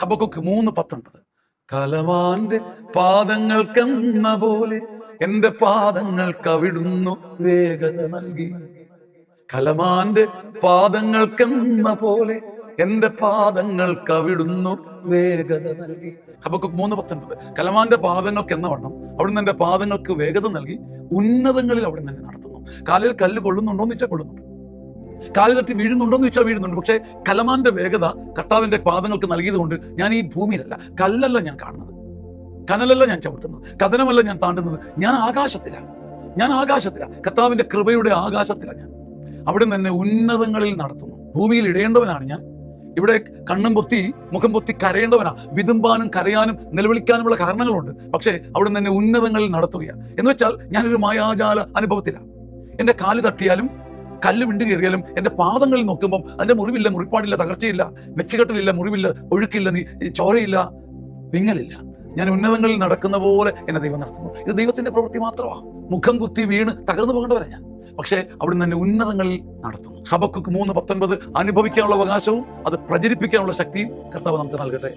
Habakkuk 3:19. കലവാന്റെ പാദങ്ങൾക്കെന്ന പോലെ എന്റെ പാദങ്ങൾക്ക് അവിടുന്നു വേഗത നൽകി. കലമാന്റെ പാദങ്ങൾക്കെന്ന പോലെ എന്റെ പാദങ്ങൾക്ക് അവിടുന്നു വേഗത നൽകി. ഹബക്കൂക്ക് 3:19. കലമാന്റെ പാദങ്ങൾക്ക് എന്ന വണ്ണം അവിടുന്ന് എന്റെ പാദങ്ങൾക്ക് വേഗത നൽകി, ഉന്നതങ്ങളിൽ അവിടുന്ന് എന്നെ നടത്തുന്നു. കാലിൽ കല്ല് കൊള്ളുന്നുണ്ടോന്ന് വെച്ചാൽ കൊള്ളുന്നുണ്ട്, കാല് തട്ടി വീഴുന്നുണ്ടോന്ന് വെച്ചാൽ വീഴുന്നുണ്ട്. പക്ഷെ കലമാന്റെ വേഗത കർത്താവിന്റെ പാദങ്ങൾക്ക് നൽകിയത് കൊണ്ട് ഞാൻ ഈ ഭൂമിയിലല്ല, കല്ലല്ല ഞാൻ കാണുന്നത്, കനലല്ല ഞാൻ ചവിട്ടുന്നത്, കഥനമല്ല ഞാൻ താണ്ടുന്നത്. ഞാൻ ആകാശത്തിലാണ്. കർത്താവിന്റെ കൃപയുടെ ആകാശത്തിലാണ് ഞാൻ. അവിടെ നിന്ന് എന്നെ ഉന്നതങ്ങളിൽ നടത്തുന്നു. ഭൂമിയിൽ ഇടേണ്ടവനാണ് ഞാൻ, ഇവിടെ കണ്ണും പൊത്തി മുഖം പൊത്തി കരയേണ്ടവനാ. വിതുമ്പാനും കരയാനും നിലവിളിക്കാനുമുള്ള കാരണങ്ങളുണ്ട്. പക്ഷേ അവിടെ നിന്ന് എന്നെ ഉന്നതങ്ങളിൽ നടത്തുകയാണ്. എന്ന് വെച്ചാൽ ഞാനൊരു മായാജാല അനുഭവത്തിലാണ്. എന്റെ കാല് തട്ടിയാലും കല്ല് വിണ്ടു കയറിയാലും എന്റെ പാദങ്ങളിൽ നോക്കുമ്പോൾ അതിന്റെ മുറിവില്ല, മുറിപ്പാടില്ല, തകർച്ചയില്ല, വെച്ചുകെട്ടലില്ല, മുറിവില്ല, ഒഴുക്കില്ല, ചോരയില്ല, വിങ്ങലില്ല. ഞാൻ ഉന്നതങ്ങളിൽ നടക്കുന്ന പോലെ എന്നെ ദൈവം നടത്തുന്നു. ഇത് ദൈവത്തിന്റെ പ്രവൃത്തി മാത്രമാണ്. മുഖം കുത്തി വീണ് തകർന്നു പോകേണ്ടവരാ ഞാൻ, പക്ഷേ അവിടുന്ന് എന്നെ ഉന്നതങ്ങളിൽ നടത്തുന്നു. ഹബക്കൂക്ക് 3:19 അനുഭവിക്കാനുള്ള അവകാശവും അത് പ്രചരിപ്പിക്കാനുള്ള ശക്തിയും കർത്താവ് നമുക്ക് നൽകട്ടെ.